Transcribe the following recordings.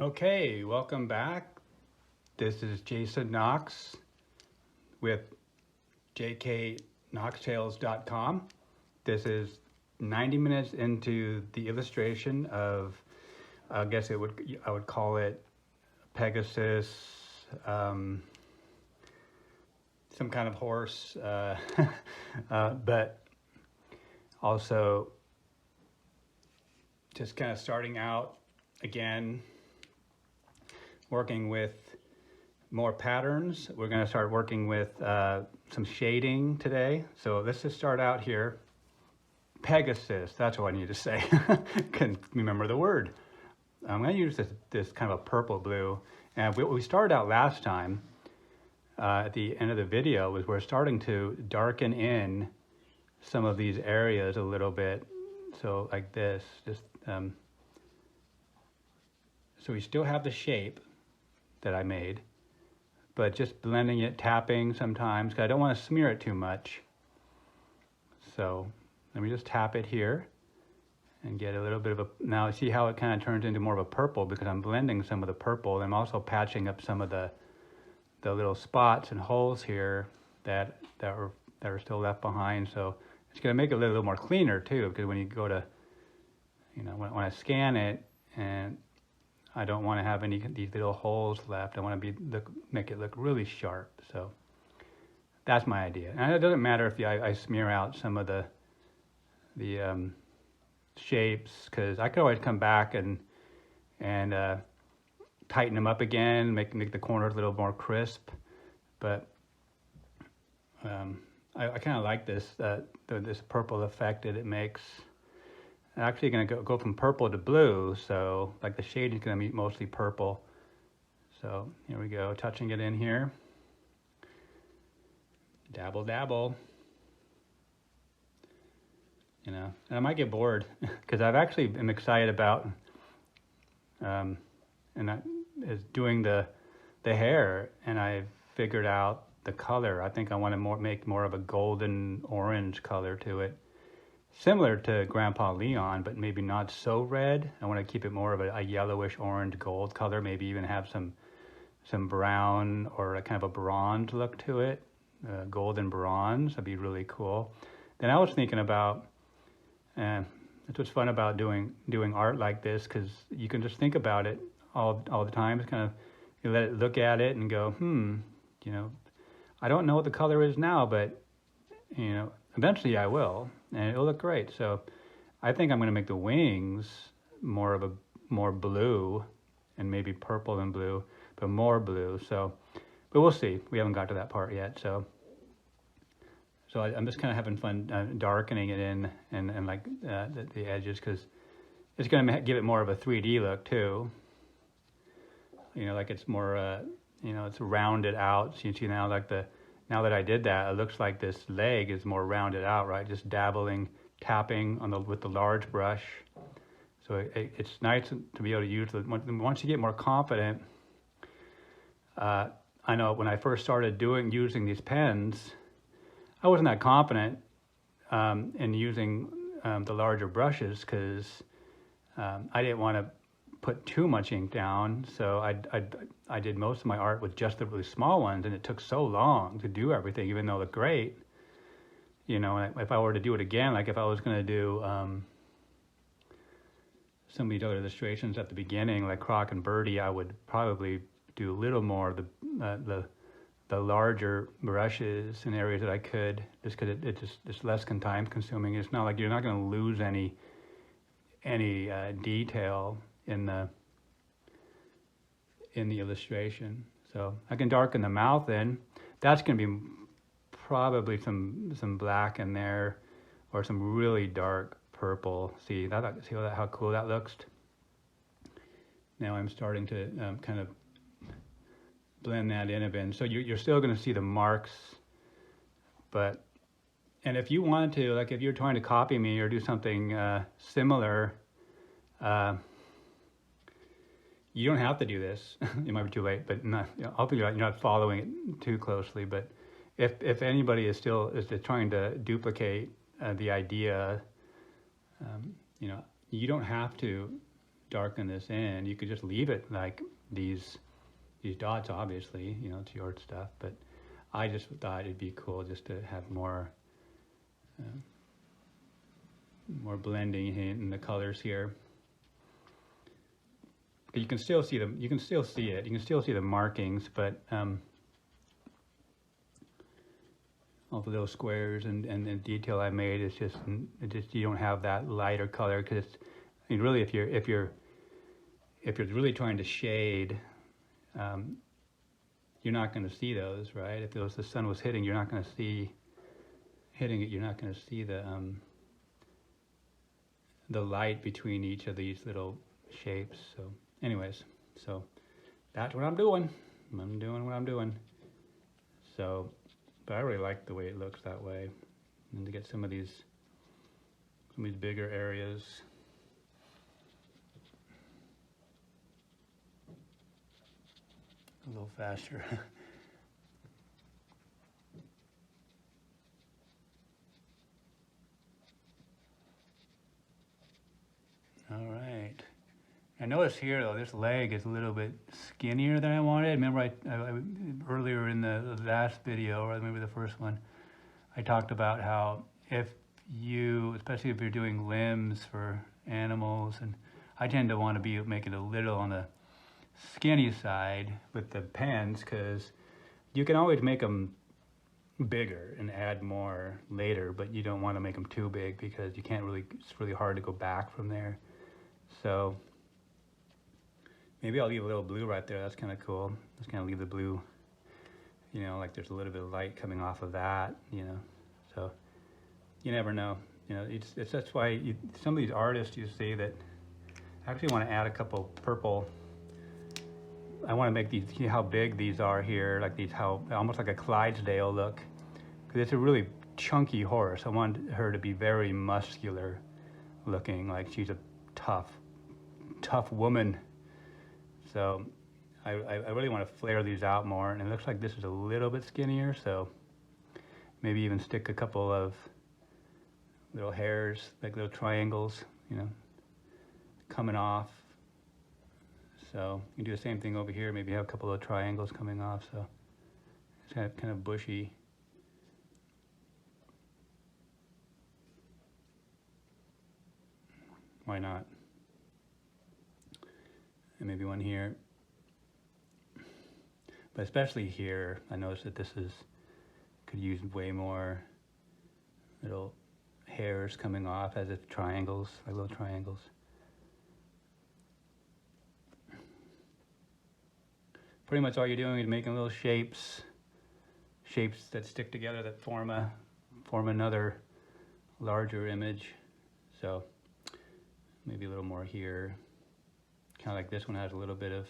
Okay, welcome back. This is Jason Knox with jknoxtails.com. This is 90 minutes into the illustration of, I guess I would call it Pegasus, some kind of horse, but also just kind of starting out again, working with more patterns. We're going to start working with some shading today. So let's just start out here. Pegasus, that's what I need to say. Couldn't remember the word. I'm going to use this kind of a purple blue. And what we started out last time at the end of the video was we're starting to darken in some of these areas a little bit. So like this, just so we still have the shape that I made, but just blending it, tapping sometimes, because I don't want to smear it too much. So let me just tap it here and get a little bit of a, now see how it kind of turns into more of a purple because I'm blending some of the purple. And I'm also patching up some of the little spots and holes here that are still left behind. So it's going to make it a little more cleaner too, because when you go to, you know, when I scan it, and I don't want to have any these little holes left. I want to make it look really sharp. So that's my idea. And it doesn't matter if I smear out some of the shapes, because I could always come back and tighten them up again, make the corners a little more crisp. But I kind of like this this purple effect that it makes. I'm actually going to go from purple to blue, so like the shading is going to be mostly purple. So here we go, touching it in here. Dabble, dabble. You know, and I might get bored because I've actually been excited about is doing the hair, and I figured out the color. I think I want to make more of a golden orange color to it. Similar to Grandpa Leon, but maybe not so red. I want to keep it more of a yellowish orange gold color, maybe even have some brown or a kind of a bronze look to it, golden bronze. That'd be really cool. Then I was thinking about, that's what's fun about doing art like this, because you can just think about it all the time. It's kind of, you let it look at it and go, you know, I don't know what the color is now, but, you know, eventually I will, and it'll look great. So I think I'm going to make the wings more blue, and maybe purple and blue, but more blue. So, but we'll see. We haven't got to that part yet. So I'm just kind of having fun darkening it in and like the edges, because it's going to give it more of a 3D look too. You know, like it's more, you know, it's rounded out. So you see now, like now that I did that, it looks like this leg is more rounded out, right? Just dabbling, tapping with the large brush. So it's nice to be able to use it. Once you get more confident, I know when I first started using these pens, I wasn't that confident in using the larger brushes, because I didn't want to put too much ink down, so I did most of my art with just the really small ones, and it took so long to do everything, even though it looked great. You know, if I were to do it again, like if I was going to do some of these other illustrations at the beginning, like Croc and Birdie, I would probably do a little more of the larger brushes in areas that I could, just because it's less time consuming. It's not like you're not going to lose any detail in the illustration. So I can darken the mouth in. That's going to be probably some black in there, or some really dark purple. See how cool that looks. Now I'm starting to kind of blend that in a bit. So you're still going to see the marks, and if you wanted to, like if you're trying to copy me or do something similar, you don't have to do this. It might be too late, but not, you know, hopefully you're not following it too closely. But if anybody is trying to duplicate the idea, you know, you don't have to darken this in. You could just leave it like these dots, obviously, you know, it's your stuff, but I just thought it'd be cool just to have more blending in the colors here. You can still see them. You can still see it. You can still see the markings, but all the little squares and detail I made, it's just you don't have that lighter color, because I mean, really, if you're really trying to shade, you're not going to see those, right? If the sun was hitting, you're not going to see hitting it. You're not going to see the light between each of these little shapes. So anyways, so that's what I'm doing. I'm doing what I'm doing. So, but I really like the way it looks that way. And to get some of these bigger areas. A little faster. All right. I notice here though, this leg is a little bit skinnier than I wanted. Remember I earlier in the last video, or maybe the first one, I talked about how if you, especially if you're doing limbs for animals, and I tend to want to make it a little on the skinny side with the pens, because you can always make them bigger and add more later, but you don't want to make them too big because you can't really, it's really hard to go back from there. So maybe I'll leave a little blue right there. That's kind of cool. Just kind of leave the blue, you know, like there's a little bit of light coming off of that, you know. So you never know, you know. It's that's why some of these artists you see that actually want to add a couple purple. I want to make these, see how big these are here, like these, how almost like a Clydesdale look, because it's a really chunky horse. I want her to be very muscular looking, like she's a tough woman. So I really want to flare these out more, and it looks like this is a little bit skinnier, so maybe even stick a couple of little hairs, like little triangles, you know, coming off. So you can do the same thing over here, maybe have a couple of triangles coming off, so it's kind of bushy. Why not? And maybe one here. But especially here, I noticed that this could use way more little hairs coming off as if triangles, like little triangles. Pretty much all you're doing is making little shapes that stick together that form another larger image. So maybe a little more here. Kind of like this one has a little bit of,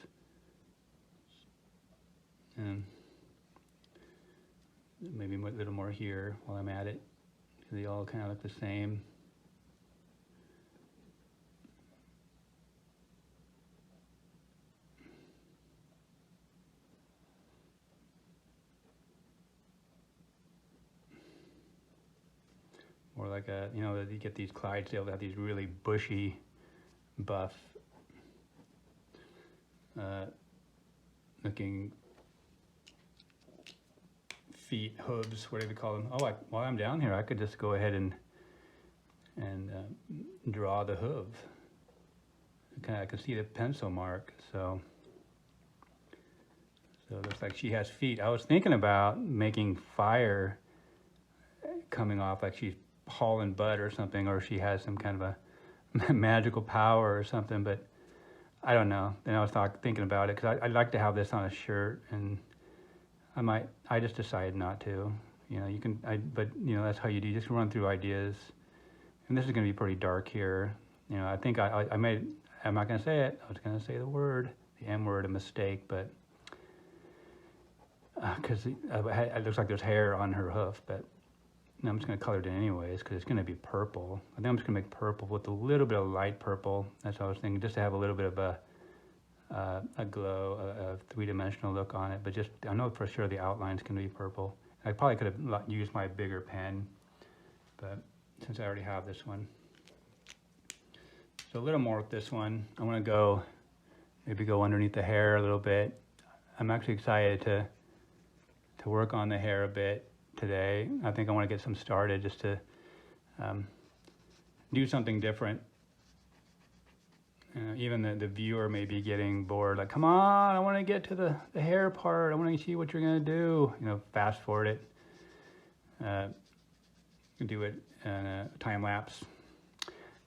maybe a little more here while I'm at it. They all kind of look the same. Or like you know, you get these Clydesdales that have these really bushy, buff looking feet, hooves, whatever you call them. Oh, while I'm down here, I could just go ahead and draw the hoof. I can see the pencil mark, so it looks like she has feet. I was thinking about making fire coming off, like she's hauling butt or something, or she has some kind of a magical power or something, but I don't know. Then I was thinking about it, because I'd like to have this on a shirt, and I just decided not to. You know, but you know, that's how you do. You just run through ideas, and this is going to be pretty dark here. You know, I think I'm not going to say it. I was going to say the M word, a mistake, but because it looks like there's hair on her hoof, but I'm just going to color it in anyways, because it's going to be purple. I think I'm just going to make purple with a little bit of light purple. That's what I was thinking, just to have a little bit of a glow, a three-dimensional look on it. But just, I know for sure the outline's going to be purple. I probably could have used my bigger pen, but since I already have this one. So a little more with this one. I want to go, maybe go underneath the hair a little bit. I'm actually excited to work on the hair a bit today. I think I want to get some started just to do something different. Even the viewer may be getting bored, like, come on, I want to get to the hair part. I want to see what you're going to do. Fast forward it. Do it in a time lapse.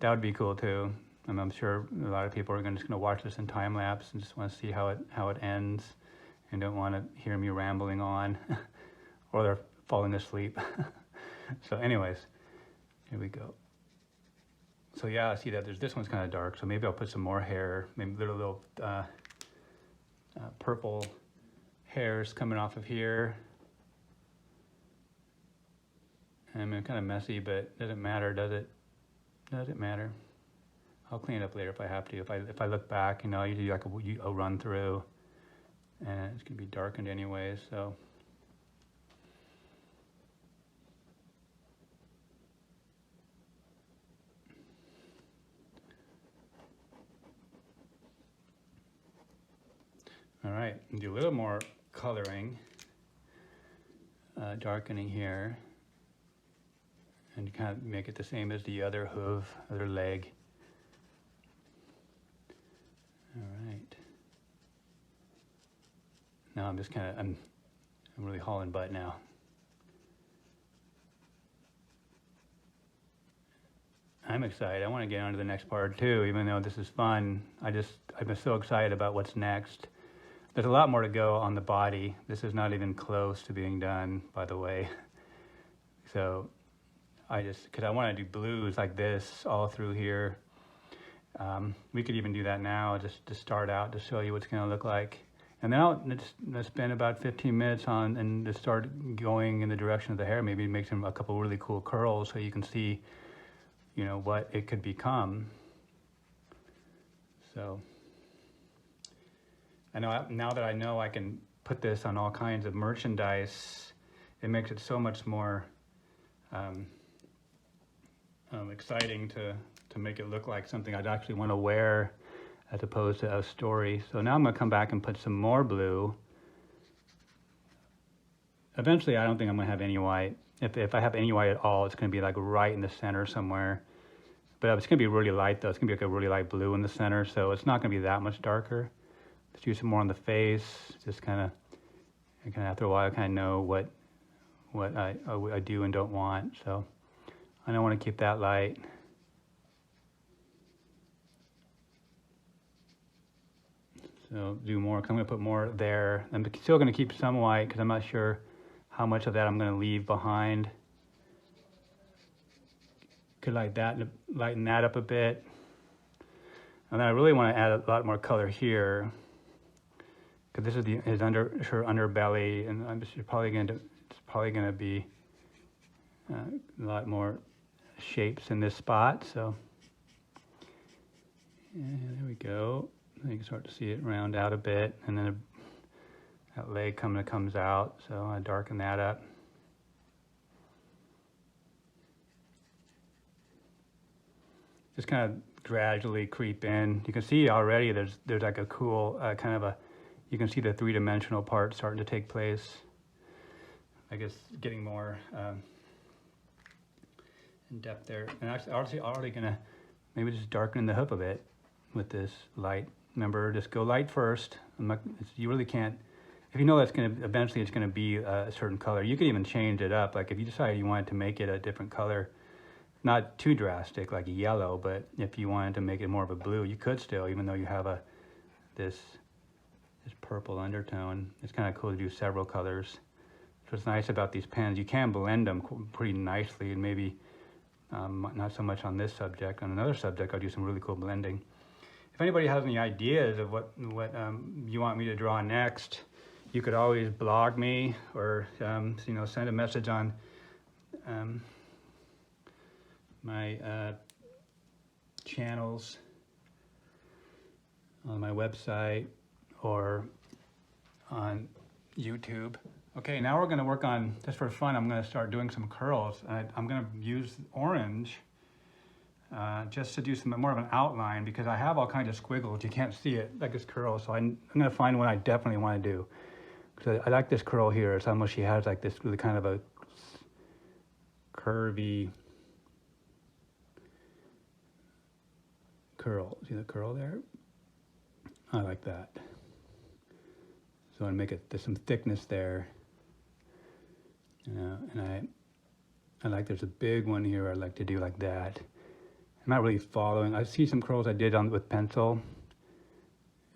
That would be cool too. I'm sure a lot of people are just going to watch this in time lapse and just want to see how it ends and don't want to hear me rambling on or they're falling asleep. So anyways, here we go. So yeah, I see that this one's kind of dark, so maybe I'll put some more hair, maybe little purple hairs coming off of here. I mean, kind of messy, but doesn't matter, does it? Does it matter? I'll clean it up later if I have to. If I look back, I usually like a run through, and it's gonna be darkened anyways. So. All right, do a little more coloring, darkening here, and kind of make it the same as the other hoof, other leg. All right. Now I'm just I'm really hauling butt now. I'm excited. I want to get on to the next part too, even though this is fun. I've been so excited about what's next. There's a lot more to go on the body. This is not even close to being done, by the way. So because I want to do blues like this all through here. We could even do that now just to start out to show you what it's going to look like. And then I'll spend about 15 minutes on and just start going in the direction of the hair. Maybe make a couple really cool curls so you can see, what it could become. So. I know now that I know I can put this on all kinds of merchandise, it makes it so much more exciting to make it look like something I'd actually want to wear as opposed to a story. So now I'm going to come back and put some more blue. Eventually, I don't think I'm going to have any white. If I have any white at all, it's going to be like right in the center somewhere. But it's going to be really light though. It's going to be like a really light blue in the center, so it's not going to be that much darker. Let's use some more on the face. Just kind of after a while, I kind of know what I do and don't want. So I don't want to keep that light. So do more, because I'm going to put more there. I'm still going to keep some white because I'm not sure how much of that I'm going to leave behind. Could lighten that up a bit. And then I really want to add a lot more color here. Because this is his her underbelly, and it's probably going to be a lot more shapes in this spot. So yeah, there we go. You can start to see it round out a bit, and then that leg comes out. So I darken that up. Just kind of gradually creep in. You can see already there's like a cool you can see the three-dimensional part starting to take place. I guess getting more in depth there. And actually already gonna maybe just darken the hoof a bit with this light. Remember, just go light first. You really can't, if you know that's eventually it's gonna be a certain color, you can even change it up. Like if you decide you wanted to make it a different color, not too drastic like a yellow, but if you wanted to make it more of a blue, you could still, even though you have this purple undertone. It's kind of cool to do several colors. So what's nice about these pens, you can blend them pretty nicely, and maybe not so much on this subject. On another subject, I'll do some really cool blending. If anybody has any ideas of what you want me to draw next, you could always blog me or send a message on my channels on my website or on YouTube. Okay, now we're going to work on, just for fun, I'm going to start doing some curls. I'm going to use orange just to do some more of an outline, because I have all kinds of squiggles. You can't see it like this curl, so I'm going to find one I definitely want to do. Because I like this curl here. It's almost, she has like this really kind of a curvy curl. See the curl there? I like that. So I make it, there's some thickness there. And I like, there's a big one here I'd like to do like that. I'm not really following. I see some curls I did on with pencil.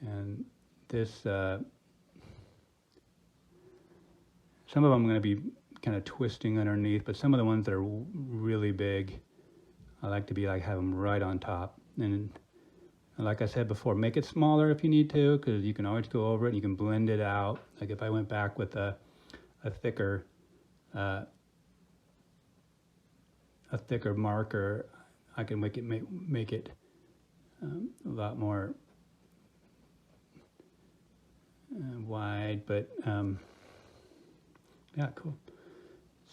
And this, some of them I'm going to be kind of twisting underneath, but some of the ones that are really big, I like to be like, have them right on top. And like I said before, make it smaller if you need to, because you can always go over it and you can blend it out. Like if I went back with a thicker marker, I can make it a lot more wide, but yeah, cool.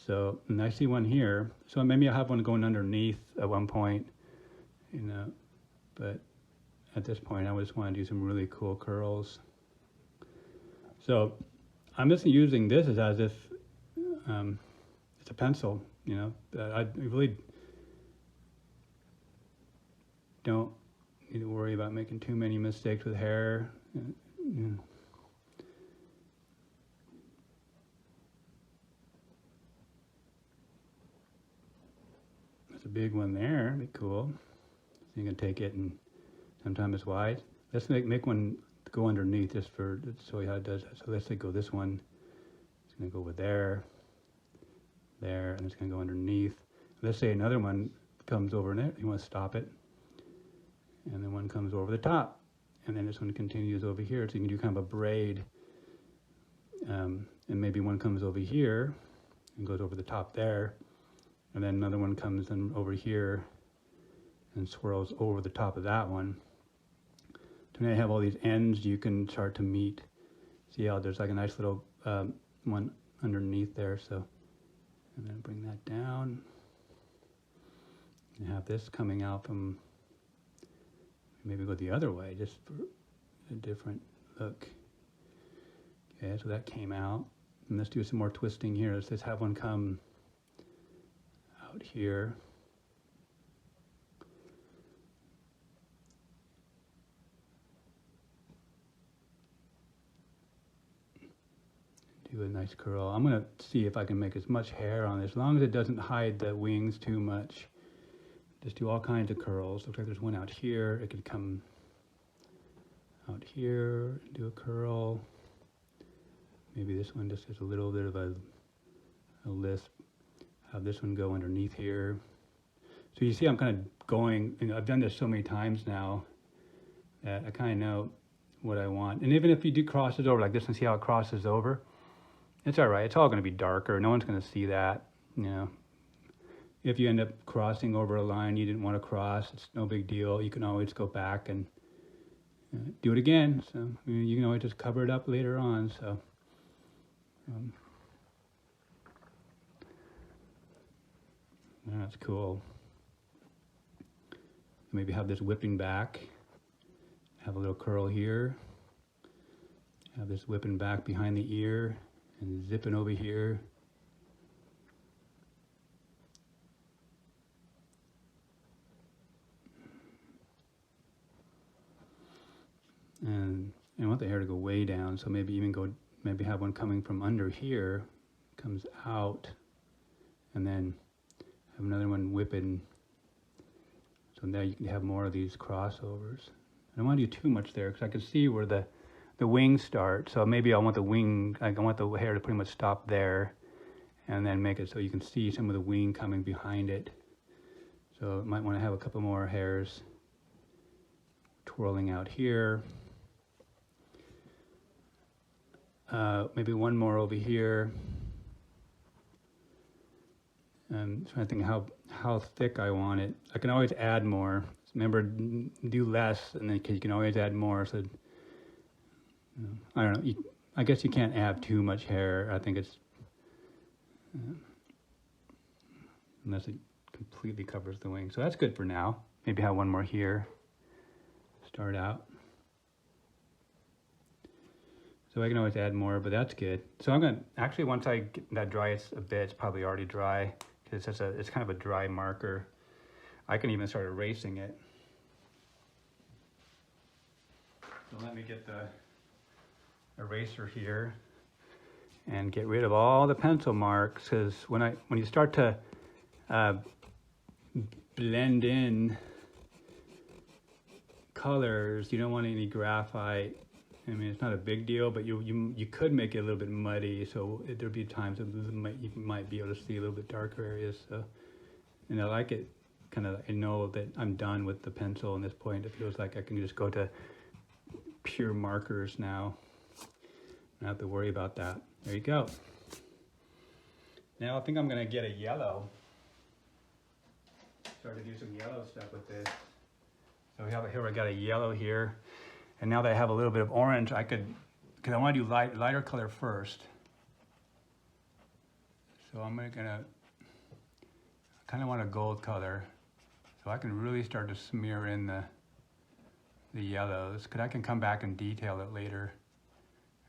So, and I see one here. So maybe I'll have one going underneath at one point, you know, but at this point, I just want to do some really cool curls. So I'm just using this as if it's a pencil, you know. I really don't need to worry about making too many mistakes with hair. That's a big one there. Be cool. So you can take it and sometimes it's wide. Let's make one go underneath just for to show you how it does that. So let's say go this one. It's going to go over there, and it's going to go underneath. Let's say another one comes over in it. You want to stop it, and then one comes over the top, and then this one continues over here. So you can do kind of a braid, and maybe one comes over here and goes over the top there, and then another one comes in over here and swirls over the top of that one. So now you have all these ends you can start to meet. See how there's like a nice little one underneath there. So, and then bring that down. And have this coming out from, maybe go the other way just for a different look. Okay, so that came out. And let's do some more twisting here. Let's just have one come out here. Do a nice curl. I'm going to see if I can make as much hair on this, as long as it doesn't hide the wings too much. Just do all kinds of curls. Looks like there's one out here. It could come out here, do a curl. Maybe this one just has a little bit of a lisp. Have this one go underneath here. So you see I'm kind of going, you know, I've done this so many times now that I kind of know what I want. And even if you do crosses over like this and see how it crosses over, it's all right. It's all going to be darker. No one's going to see that, you know. If you end up crossing over a line you didn't want to cross, it's no big deal. You can always go back and do it again. So I mean, you can always just cover it up later on. So that's cool. Maybe have this whipping back. Have a little curl here. Have this whipping back behind the ear and zipping over here. And I want the hair to go way down, so maybe have one coming from under here, comes out, and then have another one whipping. So now you can have more of these crossovers. I don't want to do too much there because I can see where the wings start. So maybe I want the wing, I want the hair to pretty much stop there, and then make it so you can see some of the wing coming behind it. So I might want to have a couple more hairs twirling out here. Maybe one more over here. I'm trying to think how thick I want it. I can always add more. Remember, do less, and then you can always add more. So I don't know. I guess you can't add too much hair. I think it's unless it completely covers the wing. So that's good for now. maybe have one more here, start out. So I can always add more, but that's good. So I'm gonna, actually once I get that dry a bit, it's probably already dry, because it's kind of a dry marker. I can even start erasing it. So let me get the eraser here and get rid of all the pencil marks, because when you start to blend in colors, you don't want any graphite. I mean, it's not a big deal, but you could make it a little bit muddy, so there'll be times that you might be able to see a little bit darker areas. So, and I like it kind of, I know that I'm done with the pencil at this point. It feels like I can just go to pure markers now. I don't have to worry about that. There you go. Now I think I'm gonna get a yellow. Start to do some yellow stuff with this. So we have here, I got a yellow here. And now that I have a little bit of orange, I could, because I want to do lighter color first. So I'm gonna, I kind of want a gold color. So I can really start to smear in the yellows, because I can come back and detail it later.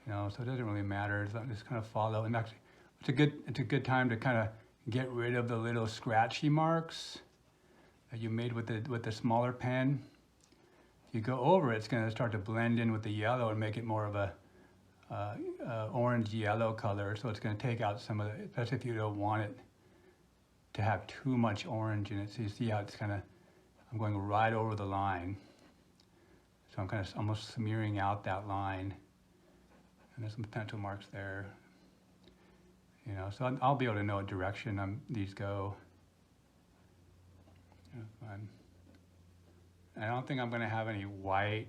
You know, so it doesn't really matter. So I'm just kind of follow. And actually, it's a good time to kind of get rid of the little scratchy marks that you made with the smaller pen. You go over it, it's going to start to blend in with the yellow and make it more of a orange yellow color. So it's going to take out some of the, especially if you don't want it to have too much orange in it. So you see how it's kind of, I'm going right over the line. So I'm kind of almost smearing out that line. And there's some pencil marks there. You know, so I'll be able to know what direction these go. Yeah, fine. I don't think I'm going to have any white,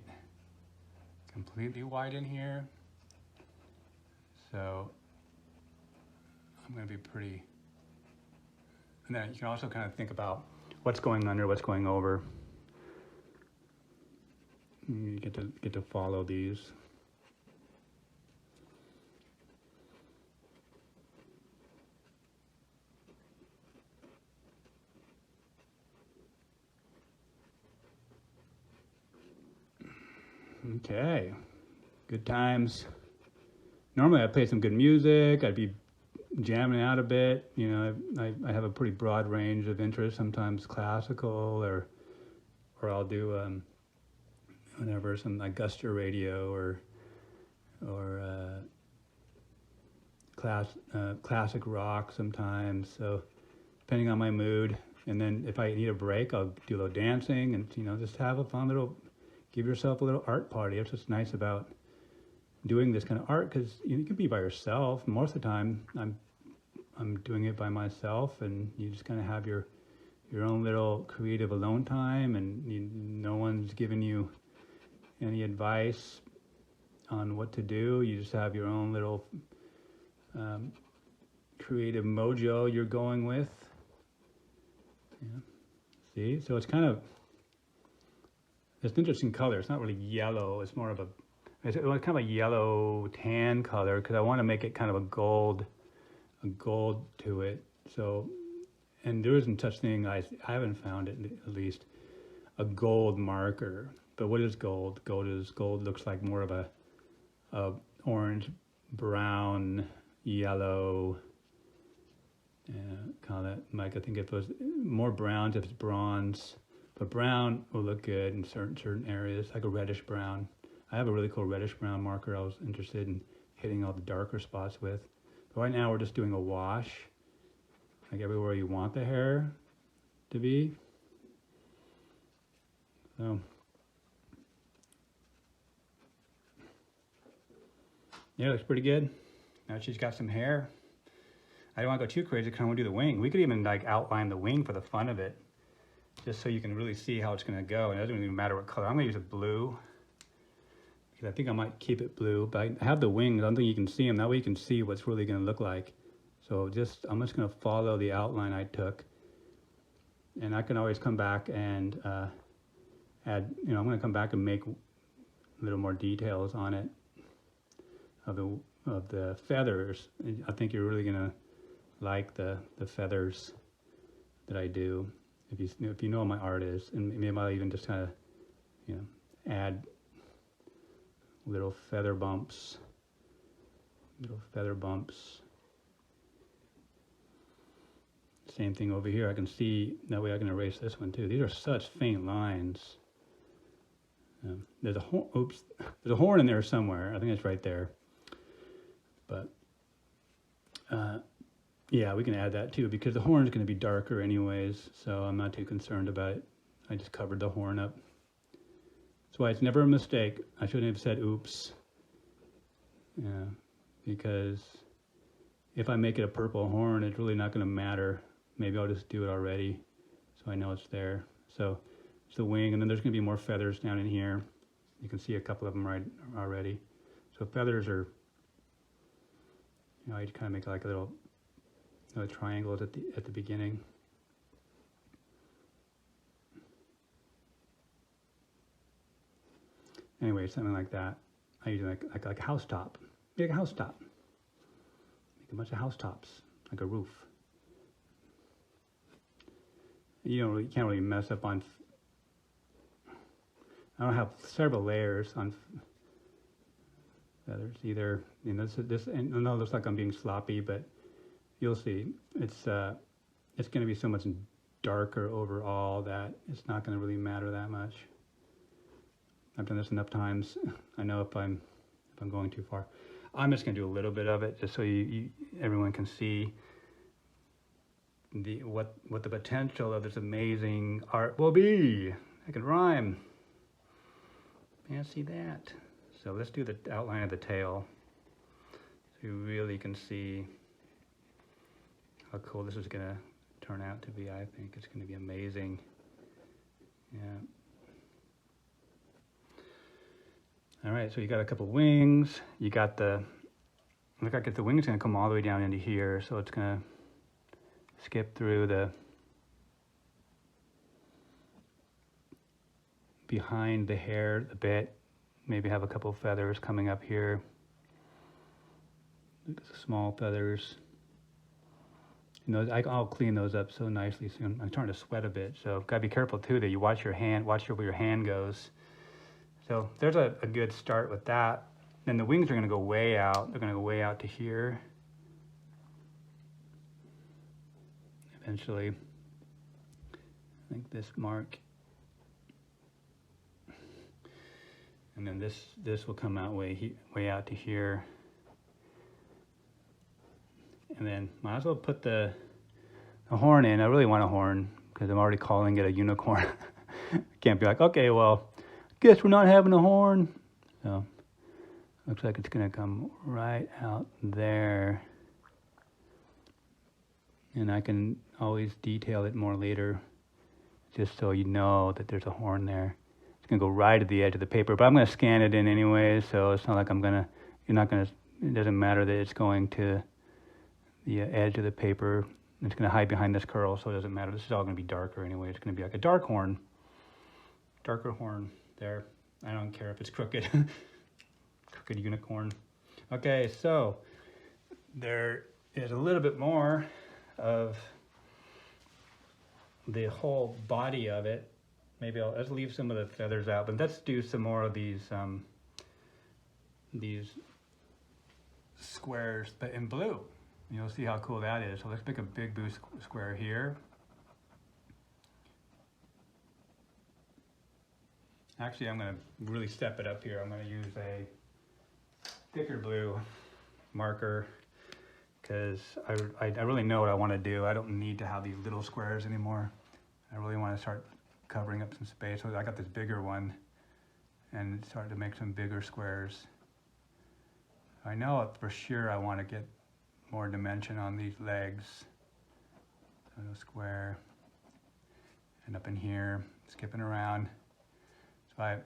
completely white in here. So I'm going to be pretty, and then you can also kind of think about what's going under, what's going over. You get to follow these. Okay, good times. Normally I'd play some good music, I'd be jamming out a bit. You know, I have a pretty broad range of interests, sometimes classical, or I'll do whatever, some Augusta radio or classic rock sometimes, so depending on my mood. And then if I need a break, I'll do a little dancing and, you know, just have a fun little, give yourself a little art party. That's what's nice about doing this kind of art, because you can be by yourself. Most of the time, I'm doing it by myself, and you just kind of have your own little creative alone time, and no one's giving you any advice on what to do. You just have your own little creative mojo you're going with. Yeah. See, so it's kind of, it's an interesting color. It's not really yellow. It's more of it's kind of a yellow tan color, because I want to make it kind of a gold to it. So, and there isn't such thing, I haven't found it at least, a gold marker. But what is gold? Gold looks like more of a orange, brown, yellow, kind of that, like, I think if it was more browns, if it's bronze. But brown will look good in certain areas, like a reddish brown. I have a really cool reddish brown marker I was interested in hitting all the darker spots with. But right now we're just doing a wash, like everywhere you want the hair to be. So, yeah, it looks pretty good. Now she's got some hair. I don't want to go too crazy because I want to do the wing. We could even like outline the wing for the fun of it, just so you can really see how it's going to go. And it doesn't even matter what color. I'm going to use a blue, because I think I might keep it blue. But I have the wings. I don't think you can see them. That way you can see what's really going to look like. So I'm just going to follow the outline I took. And I can always come back and add, you know, I'm going to come back and make a little more details on it of the feathers. I think you're really going to like the feathers that I do. if you know what my art is, and maybe I'll even just kind of, you know, add little feather bumps. Same thing over here. I can see, that way I can erase this one too. These are such faint lines. There's a horn, oops, there's a horn in there somewhere. I think it's right there. But yeah, we can add that too, because the horn is going to be darker anyways, so I'm not too concerned about it. I just covered the horn up. That's why it's never a mistake. I shouldn't have said oops. Yeah, because if I make it a purple horn, it's really not going to matter. Maybe I'll just do it already so I know it's there. So it's the wing, and then there's going to be more feathers down in here. You can see a couple of them right already. So feathers are, you know, you kind of make like a little triangles at the beginning. Anyway, something like that. I usually like a house top. Make a house top. Make a bunch of house tops, like a roof. You can't really mess up on. I don't have several layers on feathers either. You know, this and I know it looks like I'm being sloppy, but you'll see. It's going to be so much darker overall that it's not going to really matter that much. I've done this enough times. I know if I'm going too far. I'm just going to do a little bit of it just so everyone can see what the potential of this amazing art will be. I can rhyme. Fancy that. So let's do the outline of the tail so you really can see how cool this is going to turn out to be. I think it's going to be amazing. Yeah. All right, so you got a couple wings. You got the, look like the wing's going to come all the way down into here, so it's going to skip through the behind the hair a bit. Maybe have a couple feathers coming up here. Small feathers. You know, I'll clean those up so nicely soon. I'm starting to sweat a bit, so gotta be careful too that you watch your hand, watch where your hand goes. So there's a good start with that. Then the wings are gonna go way out. They're gonna go way out to here. Eventually, I think this mark. And then this will come out way out to here. And then might as well put the horn in. I really want a horn because I'm already calling it a unicorn. Can't be like, okay, well, guess we're not having a horn. So looks like it's gonna come right out there. And I can always detail it more later, just so you know that there's a horn there. It's gonna go right at the edge of the paper, but I'm gonna scan it in anyway, so it's not like it doesn't matter that it's going to the edge of the paper. It's going to hide behind this curl, so it doesn't matter. This is all going to be darker anyway. It's going to be like a darker horn there. I don't care if it's crooked. Crooked unicorn. Okay, so there is a little bit more of the whole body of it. Maybe let's leave some of the feathers out, but let's do some more of these squares, but in blue. You'll see how cool that is. So let's make a big blue square here. Actually, I'm going to really step it up here. I'm going to use a thicker blue marker because I really know what I want to do. I don't need to have these little squares anymore. I really want to start covering up some space. So I got this bigger one and start to make some bigger squares. I know for sure I want to get more dimension on these legs. So a square, and up in here, skipping around. So I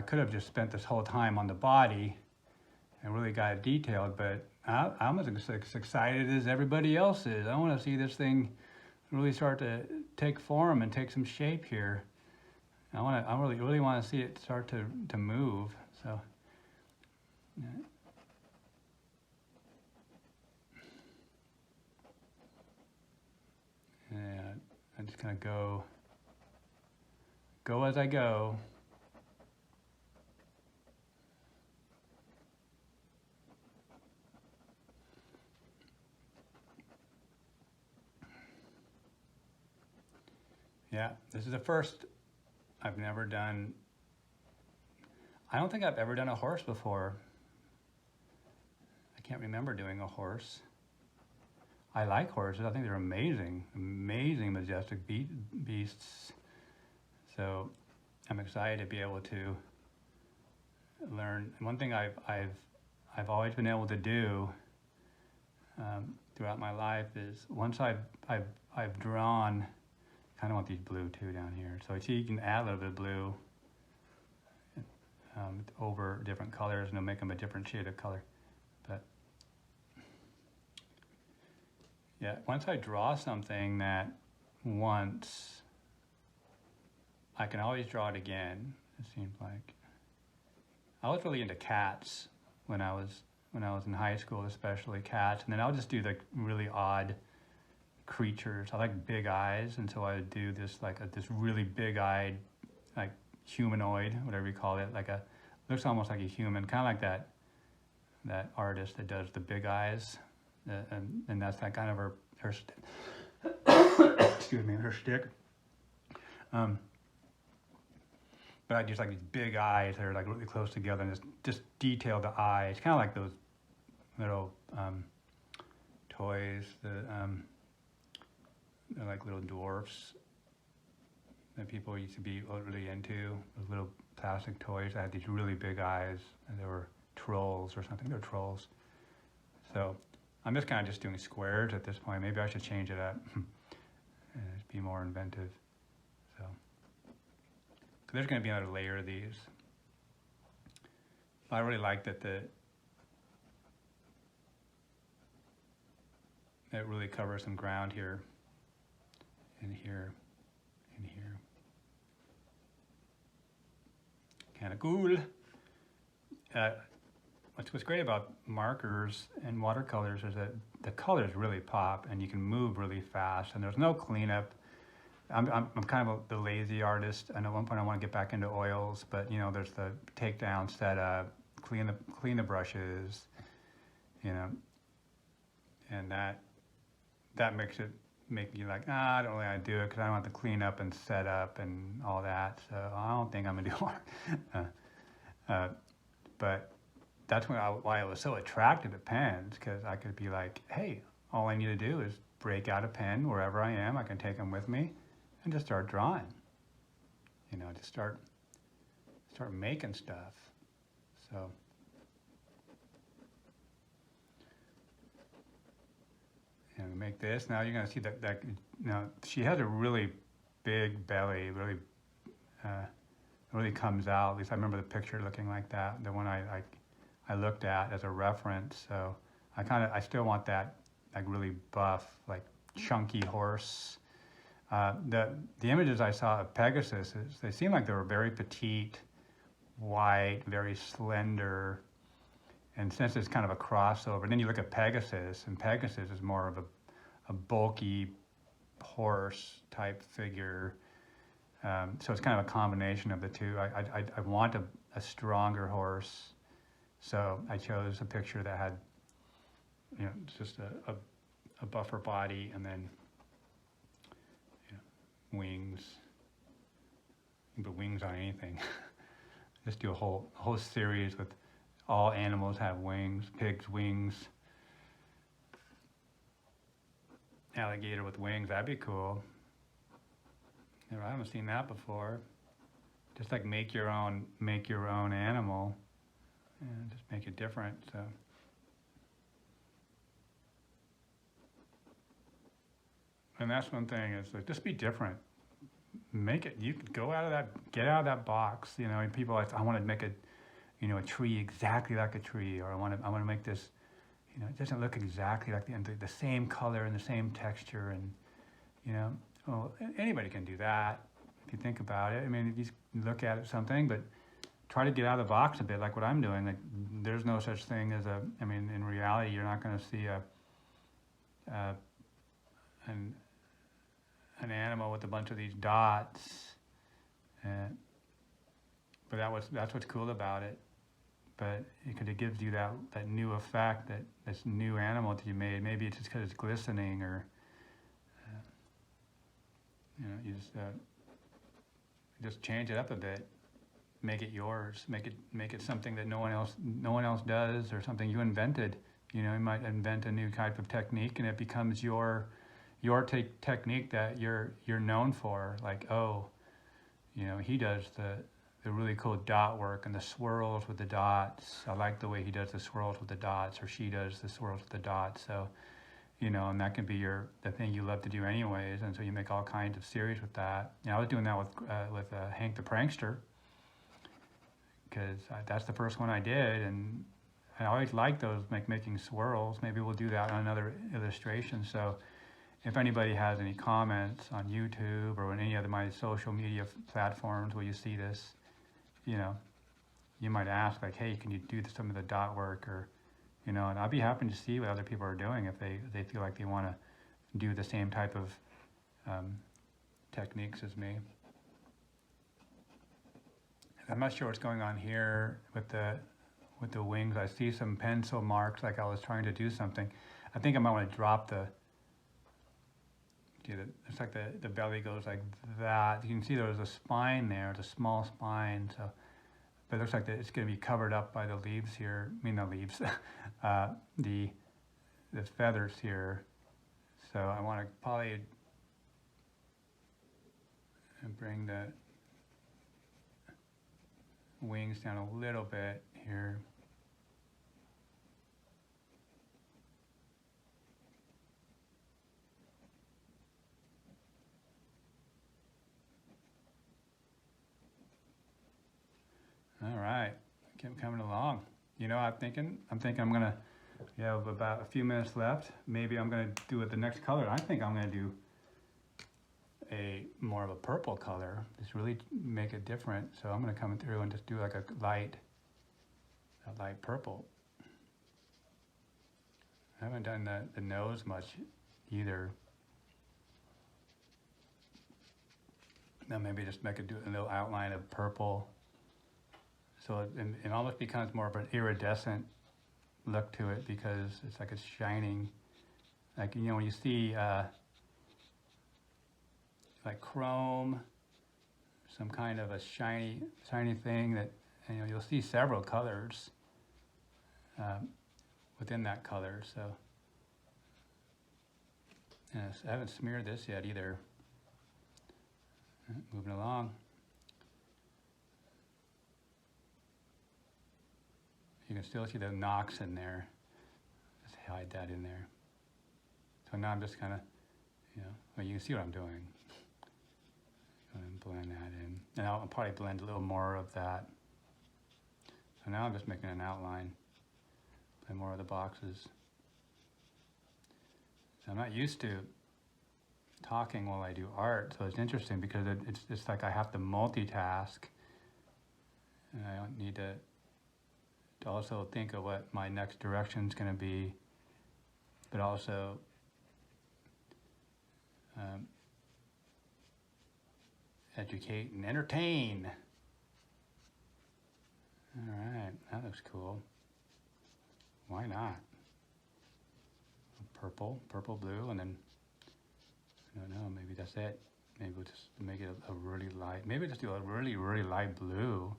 could have just spent this whole time on the body and really got it detailed, but I'm as excited as everybody else is. I want to see this thing really start to take form and take some shape here. I really want to see it start to move. So. Yeah. And I just kind of go go as I go. Yeah, this is the first. I've never done, I don't think I've ever done a horse before. I can't remember doing a horse. I like horses. I think they're amazing, amazing, majestic beasts. So I'm excited to be able to learn. One thing I've always been able to do throughout my life is once I've drawn. Kind of want these blue too down here. So see, you can add a little bit of blue over different colors, and it'll make them a different shade of color. But yeah, once I draw something that once, I can always draw it again. It seems like I was really into cats when I was in high school, especially cats, and then I'll just do like really odd creatures. I like big eyes, and so I would do this like this really big-eyed, like humanoid, whatever you call it, like looks almost like a human, kind of like that artist that does the big eyes, and that's that kind of her excuse me, her shtick. But I just like these big eyes that are like really close together, and just detail the eyes, kind of like those little toys that they're like little dwarfs that people used to be really into. Those little plastic toys that had these really big eyes, and they were trolls or something. They're trolls. So I'm just kind of just doing squares at this point. Maybe I should change it up and be more inventive. So there's going to be another layer of these. I really like that it really covers some ground here. In here, in here. Kind of cool. What's great about markers and watercolors is that the colors really pop, and you can move really fast, and there's no cleanup. I'm kind of the lazy artist, and at one point I want to get back into oils, but you know, there's the takedown setup, clean the brushes, you know, and that makes it make you like, I don't really want to do it because I don't want to clean up and set up and all that. So I don't think I'm gonna do art. But that's why it was so attractive to pens, because I could be like, hey, all I need to do is break out a pen wherever I am. I can take them with me and just start drawing. You know, just start making stuff. So. And make this. Now you're going to see that now she has a really big belly, really comes out. At least I remember the picture looking like that, the one I looked at as a reference. So I still want that like really buff, like chunky horse. The images I saw of Pegasus, they seemed like they were very petite, white, very slender. And since it's kind of a crossover, then you look at Pegasus, and Pegasus is more of a bulky horse type figure. So it's kind of a combination of the two. I want a stronger horse, so I chose a picture that had, you know, just a buffer body, and then, you know, wings. You can put wings on anything. Just do a whole series with all animals have wings. Pigs wings. Alligator with wings, that'd be cool. I haven't seen that before. Just like make your own animal, and just make it different. So. And that's one thing, is like, just be different. Make it. You can get out of that box. You know, and people like, I want to make a tree exactly like a tree, or I want to make this, you know, it doesn't look exactly like the same color and the same texture, and, you know, well, anybody can do that if you think about it. I mean, if you look at something, but try to get out of the box a bit, like what I'm doing. Like, there's no such thing as in reality, you're not going to see an animal with a bunch of these dots And, but that's what's cool about it. But it gives you that new effect, this new animal that you made. Maybe it's just because it's glistening, or you just change it up a bit, make it yours, make it something that no one else does, or something you invented. You might invent a new type of technique, and it becomes your technique that you're known for. Like, oh, he does the really cool dot work and the swirls with the dots. I like the way he does the swirls with the dots, or she does the swirls with the dots. So, and that can be the thing you love to do anyways. And so you make all kinds of series with that. I was doing that with Hank the Prankster, because that's the first one I did, and I always liked those, making swirls. Maybe we'll do that on another illustration. So if anybody has any comments on YouTube or on any of my social media platforms where you see this, you might ask, like, hey, can you do some of the dot work, or, and I'll be happy to see what other people are doing if they feel like they want to do the same type of techniques as me. I'm not sure what's going on here with the wings. I see some pencil marks, like I was trying to do something. I think I might want to drop it's like the belly goes like that. You can see there's a spine there, it's a small spine. So, but it looks like it's going to be covered up by the leaves here. I mean, the leaves, the feathers here. So I want to probably bring the wings down a little bit here. All right, keep coming along. I'm thinking I'm gonna, have about a few minutes left. Maybe I'm gonna do it the next color. I think I'm gonna do more of a purple color, just really make it different. So I'm gonna come through and just do like a light purple. I haven't done the nose much either. Now maybe just do a little outline of purple. So it almost becomes more of an iridescent look to it, because it's like it's shining. Like, when you see like chrome, some kind of a shiny thing that, you'll see several colors within that color. So, I haven't smeared this yet either. Moving along. You can still see the Knox in there. Just hide that in there. So now I'm just kind of, well, you can see what I'm doing. Go ahead and blend that in. And I'll probably blend a little more of that. So now I'm just making an outline. Blend more of the boxes. So I'm not used to talking while I do art, so it's interesting because it's like I have to multitask. And I don't need to also think of what my next direction is going to be, but also educate and entertain. All right, that looks cool. Why not? Purple, blue, and then, I don't know, maybe that's it. Maybe we'll just make it a really light, maybe just do a really, really light blue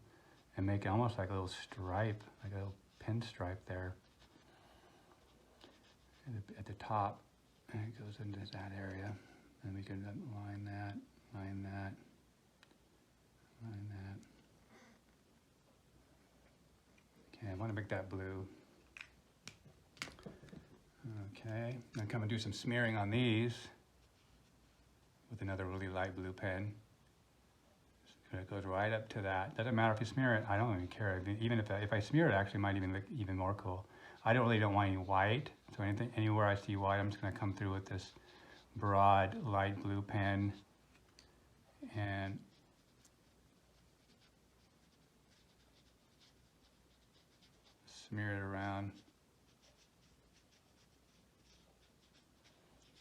and make it almost like a little stripe, like a little pinstripe there at the top. And it goes into that area. And we can line that, line that, line that. Okay, I want to make that blue. Okay, I'm going to do some smearing on these with another really light blue pen. It goes right up to that. Doesn't matter if you smear it, I don't even care. Even if I smear it, actually might even look even more cool. I don't want any white, so anywhere I see white, I'm just going to come through with this broad light blue pen and smear it around.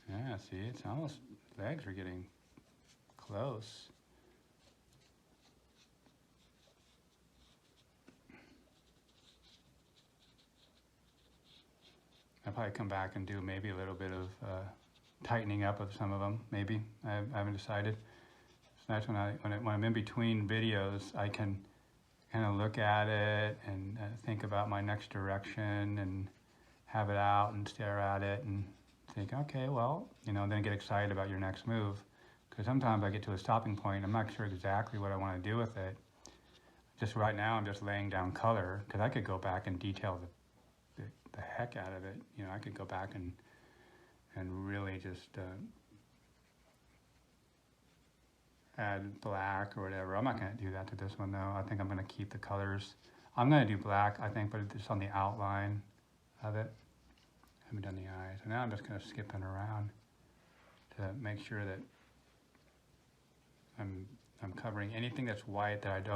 Yeah, see, it's almost, legs are getting close. I'll probably come back and do maybe a little bit of tightening up of some of them, maybe. I haven't decided. So that's when I'm in between videos, I can kind of look at it and think about my next direction and have it out and stare at it and think, okay, well, you know, then get excited about your next move. Because sometimes I get to a stopping point, I'm not sure exactly what I want to do with it. Just right now, I'm just laying down color, because I could go back and detail the heck out of it. You know, I could go back and really just add black or whatever. I'm not going to do that to this one though. I think I'm going to keep the colors. I'm going to do black, I think, but it's on the outline of it. I haven't done the eyes. So now I'm just kind of skipping around to make sure that I'm covering anything that's white that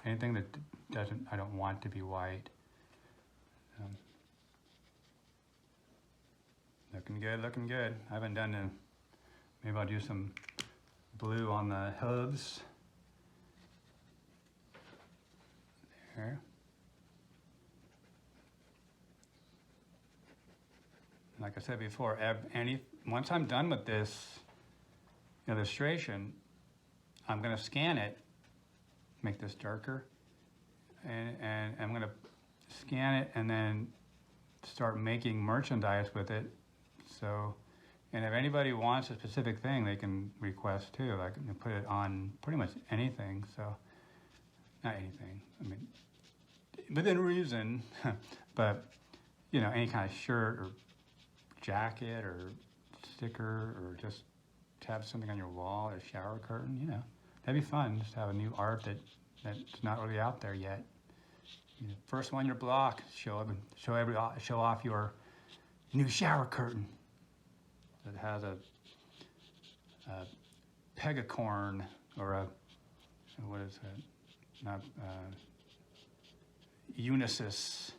anything that I don't want to be white. Looking good, looking good. I haven't done maybe I'll do some blue on the hooves. There. Like I said before, once I'm done with this illustration, I'm going to scan it, make this darker, and I'm going to scan it and then start making merchandise with it. So, and if anybody wants a specific thing, they can request too. I can put it on pretty much anything. So, not anything, I mean, within reason, but, you know, any kind of shirt or jacket or sticker, or just to have something on your wall, or a shower curtain, you know, that'd be fun. Just to have a new art that's not really out there yet. You know, first one on your block, show off your new shower curtain that has a Pegacorn or what is it? Not Unisys.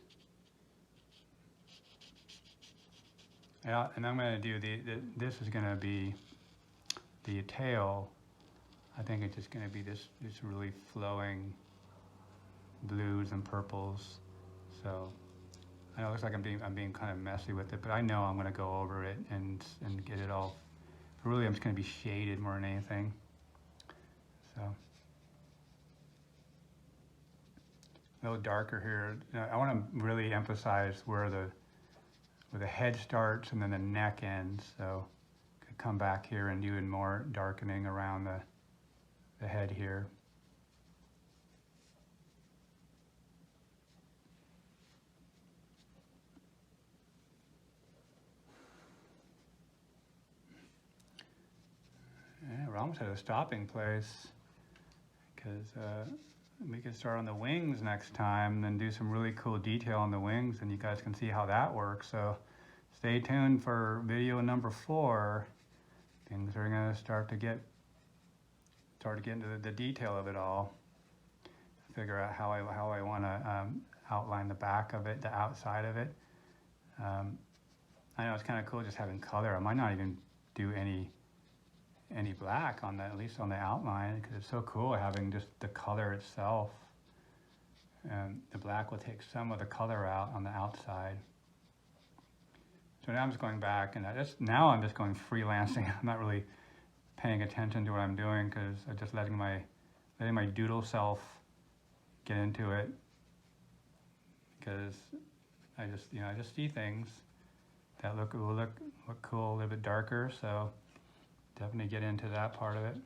Yeah, and I'm going to do this is going to be the tail. I think it's just going to be this really flowing blues and purples. So I know it looks like I'm being kind of messy with it, but I know I'm going to go over it and get it all. Really, I'm just going to be shaded more than anything. So a little darker here. I want to really emphasize where the head starts and then the neck ends. So could come back here and do more darkening around the head here. Yeah, we're almost at a stopping place, because we can start on the wings next time, then do some really cool detail on the wings, and you guys can see how that works. So stay tuned for video number 4. Things are going to start to get into the detail of it all. Figure out how I want to outline the back of it, the outside of it. I know it's kind of cool just having color. I might not even do any black on that, at least on the outline, because it's so cool having just the color itself. And the black will take some of the color out on the outside. So now I'm just going back, and now I'm just going freelancing. I'm not really paying attention to what I'm doing, because I'm just letting my doodle self get into it. Because I just see things that will look cool, a little bit darker. So definitely get into that part of it.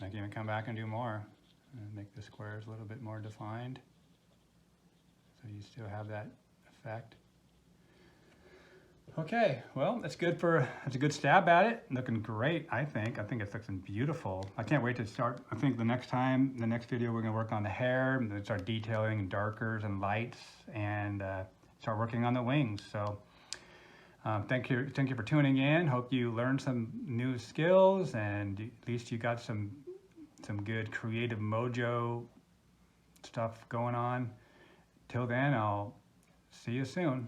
I can even come back and do more and make the squares a little bit more defined, so you still have that effect. Okay, well, that's a good stab at it. Looking great, I think. I think it's looking beautiful. I can't wait to start. I think the next video, we're gonna work on the hair, and then start detailing darkers and lights, and start working on the wings. So thank you for tuning in. Hope you learned some new skills, and at least you got some good creative mojo stuff going on. Till then, I'll see you soon.